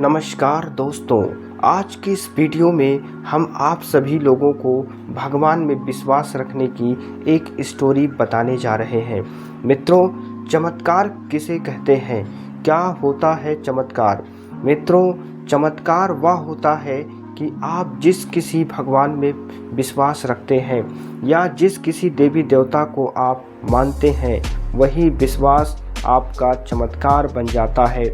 नमस्कार दोस्तों, आज की इस वीडियो में हम आप सभी लोगों को भगवान में विश्वास रखने की एक स्टोरी बताने जा रहे हैं। मित्रों, चमत्कार किसे कहते हैं? क्या होता है चमत्कार? मित्रों, चमत्कार वह होता है कि आप जिस किसी भगवान में विश्वास रखते हैं या जिस किसी देवी देवता को आप मानते हैं, वही विश्वास आपका चमत्कार बन जाता है।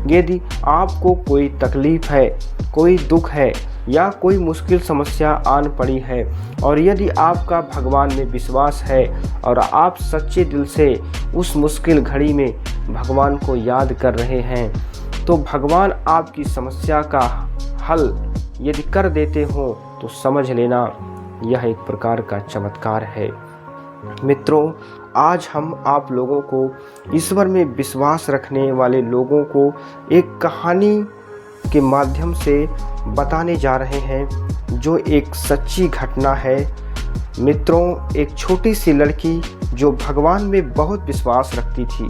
यदि आपको कोई तकलीफ है, कोई दुख है या कोई मुश्किल समस्या आन पड़ी है और यदि आपका भगवान में विश्वास है और आप सच्चे दिल से उस मुश्किल घड़ी में भगवान को याद कर रहे हैं, तो भगवान आपकी समस्या का हल यदि कर देते हो तो समझ लेना यह एक प्रकार का चमत्कार है। मित्रों, आज हम आप लोगों को, ईश्वर में विश्वास रखने वाले लोगों को एक कहानी के माध्यम से बताने जा रहे हैं जो एक सच्ची घटना है। मित्रों, एक छोटी सी लड़की जो भगवान में बहुत विश्वास रखती थी,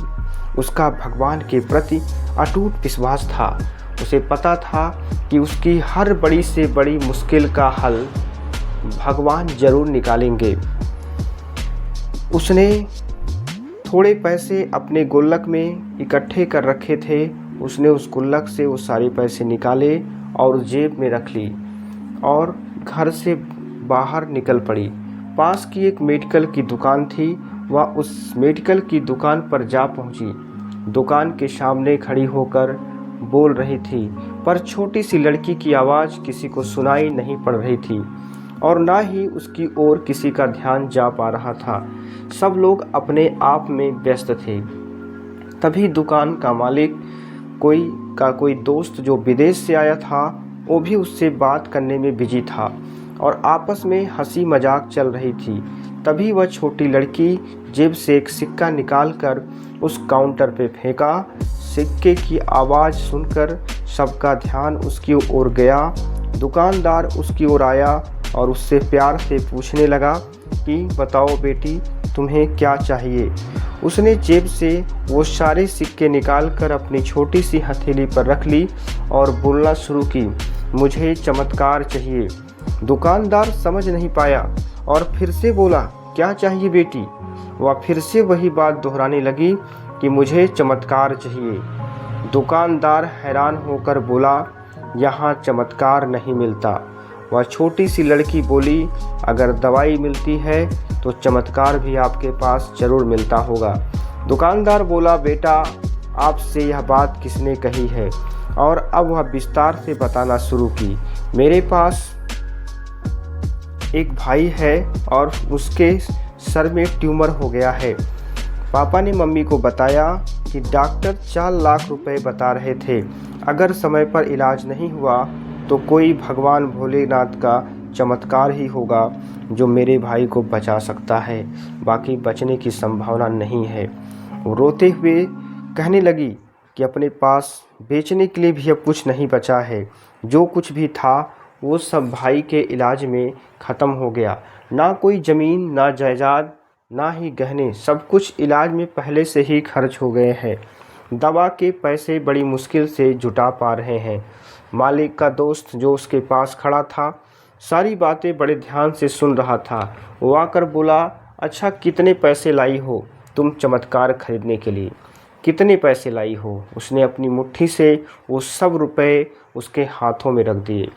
उसका भगवान के प्रति अटूट विश्वास था। उसे पता था कि उसकी हर बड़ी से बड़ी मुश्किल का हल भगवान जरूर निकालेंगे। उसने थोड़े पैसे अपने गुल्लक में इकट्ठे कर रखे थे। उसने उस गुल्लक से वो सारे पैसे निकाले और जेब में रख ली और घर से बाहर निकल पड़ी। पास की एक मेडिकल की दुकान थी, वह उस मेडिकल की दुकान पर जा पहुंची। दुकान के सामने खड़ी होकर बोल रही थी, पर छोटी सी लड़की की आवाज़ किसी को सुनाई नहीं पड़ रही थी और ना ही उसकी ओर किसी का ध्यान जा पा रहा था। सब लोग अपने आप में व्यस्त थे। तभी दुकान का मालिक कोई दोस्त जो विदेश से आया था, वो भी उससे बात करने में बिजी था और आपस में हंसी मजाक चल रही थी। तभी वह छोटी लड़की जेब से एक सिक्का निकालकर उस काउंटर पे फेंका। सिक्के की आवाज़ सुनकर सबका ध्यान उसकी ओर गया। दुकानदार उसकी ओर आया और उससे प्यार से पूछने लगा कि बताओ बेटी, तुम्हें क्या चाहिए। उसने जेब से वो सारे सिक्के निकालकर अपनी छोटी सी हथेली पर रख ली और बोलना शुरू की, मुझे चमत्कार चाहिए। दुकानदार समझ नहीं पाया और फिर से बोला, क्या चाहिए बेटी। वह फिर से वही बात दोहराने लगी कि मुझे चमत्कार चाहिए। दुकानदार हैरान होकर बोला, यहाँ चमत्कार नहीं मिलता। वह छोटी सी लड़की बोली, अगर दवाई मिलती है तो चमत्कार भी आपके पास जरूर मिलता होगा। दुकानदार बोला, बेटा, आपसे यह बात किसने कही है? और अब वह विस्तार से बताना शुरू की। मेरे पास एक भाई है और उसके सर में ट्यूमर हो गया है। पापा ने मम्मी को बताया कि डॉक्टर 4 लाख रुपए बता रहे थे। अगर समय पर इलाज नहीं हुआ तो कोई भगवान भोलेनाथ का चमत्कार ही होगा जो मेरे भाई को बचा सकता है, बाकी बचने की संभावना नहीं है। वो रोते हुए कहने लगी कि अपने पास बेचने के लिए भी अब कुछ नहीं बचा है। जो कुछ भी था वो सब भाई के इलाज में ख़त्म हो गया। ना कोई ज़मीन, ना जायदाद, ना ही गहने, सब कुछ इलाज में पहले से ही खर्च हो गए हैं। दवा के पैसे बड़ी मुश्किल से जुटा पा रहे हैं। मालिक का दोस्त जो उसके पास खड़ा था, सारी बातें बड़े ध्यान से सुन रहा था। वो आकर बोला, अच्छा कितने पैसे लाई हो तुम चमत्कार खरीदने के लिए? कितने पैसे लाई हो? उसने अपनी मुट्ठी से वो सब रुपए उसके हाथों में रख दिए।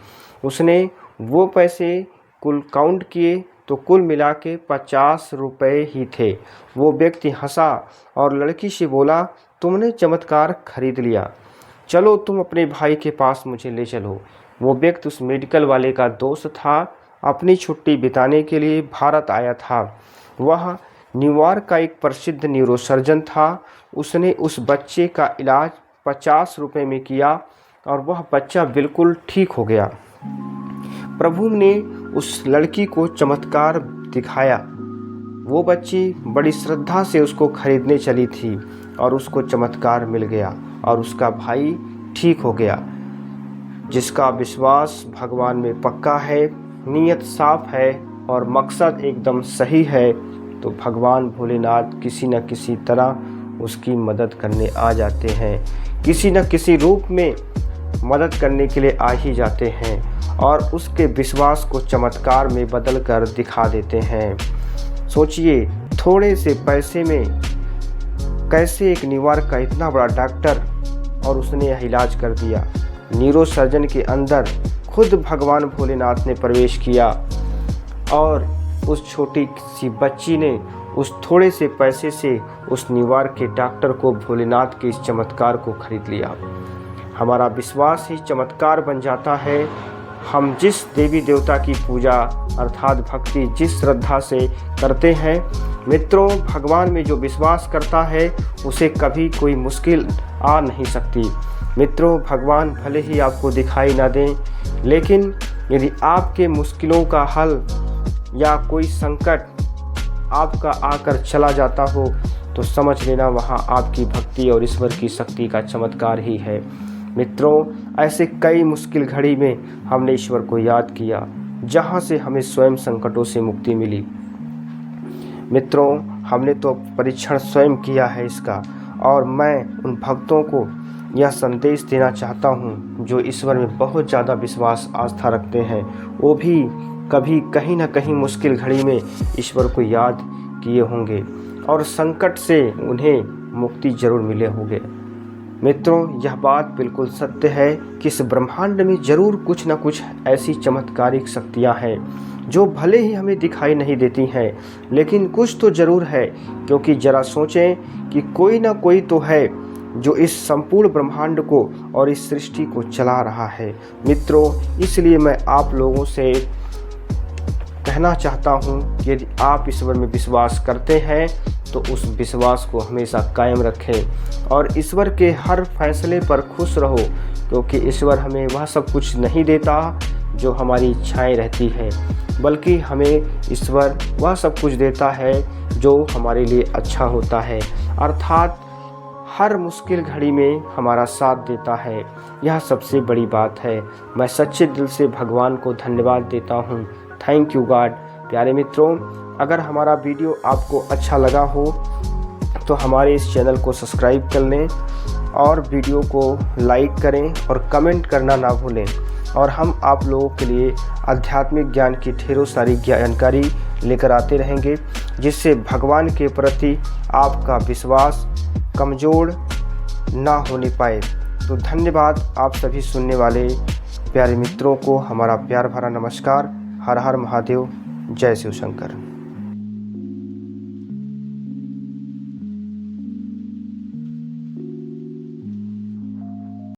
उसने वो पैसे कुल काउंट किए तो कुल मिला के 50 रुपये ही थे। वो व्यक्ति हंसा और लड़की से बोला, तुमने चमत्कार खरीद लिया, चलो तुम अपने भाई के पास मुझे ले चलो। वो व्यक्ति उस मेडिकल वाले का दोस्त था, अपनी छुट्टी बिताने के लिए भारत आया था। वह न्यूयॉर्क का एक प्रसिद्ध न्यूरोसर्जन था। उसने उस बच्चे का इलाज 50 रुपये में किया और वह बच्चा बिल्कुल ठीक हो गया। प्रभु ने उस लड़की को चमत्कार दिखाया। वो बच्ची बड़ी श्रद्धा से उसको खरीदने चली थी और उसको चमत्कार मिल गया और उसका भाई ठीक हो गया। जिसका विश्वास भगवान में पक्का है, नीयत साफ है और मकसद एकदम सही है, तो भगवान भोलेनाथ किसी न किसी तरह उसकी मदद करने आ जाते हैं। किसी न किसी रूप में मदद करने के लिए आ ही जाते हैं और उसके विश्वास को चमत्कार में बदल कर दिखा देते हैं। सोचिए, थोड़े से पैसे में कैसे एक न्यूयॉर्क का इतना बड़ा डॉक्टर और उसने यह इलाज कर दिया। न्यूरो सर्जन के अंदर खुद भगवान भोलेनाथ ने प्रवेश किया और उस छोटी सी बच्ची ने उस थोड़े से पैसे से उस न्यूयॉर्क के डॉक्टर को भोलेनाथ के इस चमत्कार को खरीद लिया। हमारा विश्वास ही चमत्कार बन जाता है। हम जिस देवी देवता की पूजा अर्थात भक्ति जिस श्रद्धा से करते हैं, मित्रों, भगवान में जो विश्वास करता है उसे कभी कोई मुश्किल आ नहीं सकती। मित्रों, भगवान भले ही आपको दिखाई ना दें, लेकिन यदि आपके मुश्किलों का हल या कोई संकट आपका आकर चला जाता हो तो समझ लेना वहाँ आपकी भक्ति और ईश्वर की शक्ति का चमत्कार ही है। मित्रों, ऐसे कई मुश्किल घड़ी में हमने ईश्वर को याद किया, जहाँ से हमें स्वयं संकटों से मुक्ति मिली। मित्रों, हमने तो परीक्षण स्वयं किया है इसका, और मैं उन भक्तों को यह संदेश देना चाहता हूँ जो ईश्वर में बहुत ज़्यादा विश्वास आस्था रखते हैं। वो भी कभी कहीं ना कहीं मुश्किल घड़ी में ईश्वर को याद किए होंगे और संकट से उन्हें मुक्ति जरूर मिले होंगे। मित्रों, यह बात बिल्कुल सत्य है कि इस ब्रह्मांड में ज़रूर कुछ न कुछ ऐसी चमत्कारिक शक्तियाँ हैं जो भले ही हमें दिखाई नहीं देती हैं, लेकिन कुछ तो ज़रूर है। क्योंकि ज़रा सोचें कि कोई ना कोई तो है जो इस संपूर्ण ब्रह्मांड को और इस सृष्टि को चला रहा है। मित्रों, इसलिए मैं आप लोगों से कहना चाहता हूँ कि यदि आप ईश्वर में विश्वास करते हैं तो उस विश्वास को हमेशा कायम रखें और ईश्वर के हर फैसले पर खुश रहो, क्योंकि ईश्वर हमें वह सब कुछ नहीं देता जो हमारी इच्छाएं रहती हैं, बल्कि हमें ईश्वर वह सब कुछ देता है जो हमारे लिए अच्छा होता है, अर्थात हर मुश्किल घड़ी में हमारा साथ देता है। यह सबसे बड़ी बात है। मैं सच्चे दिल से भगवान को धन्यवाद देता हूँ। Thank you God. प्यारे मित्रों, अगर हमारा वीडियो आपको अच्छा लगा हो तो हमारे इस चैनल को सब्सक्राइब कर लें और वीडियो को लाइक करें और कमेंट करना ना भूलें। और हम आप लोगों के लिए आध्यात्मिक ज्ञान की ढेरों सारी जानकारी लेकर आते रहेंगे, जिससे भगवान के प्रति आपका विश्वास कमज़ोर ना होने पाए। तो धन्यवाद आप सभी सुनने वाले प्यारे मित्रों को। हमारा प्यार भरा नमस्कार। हर हर महादेव। जय शिव शंकर।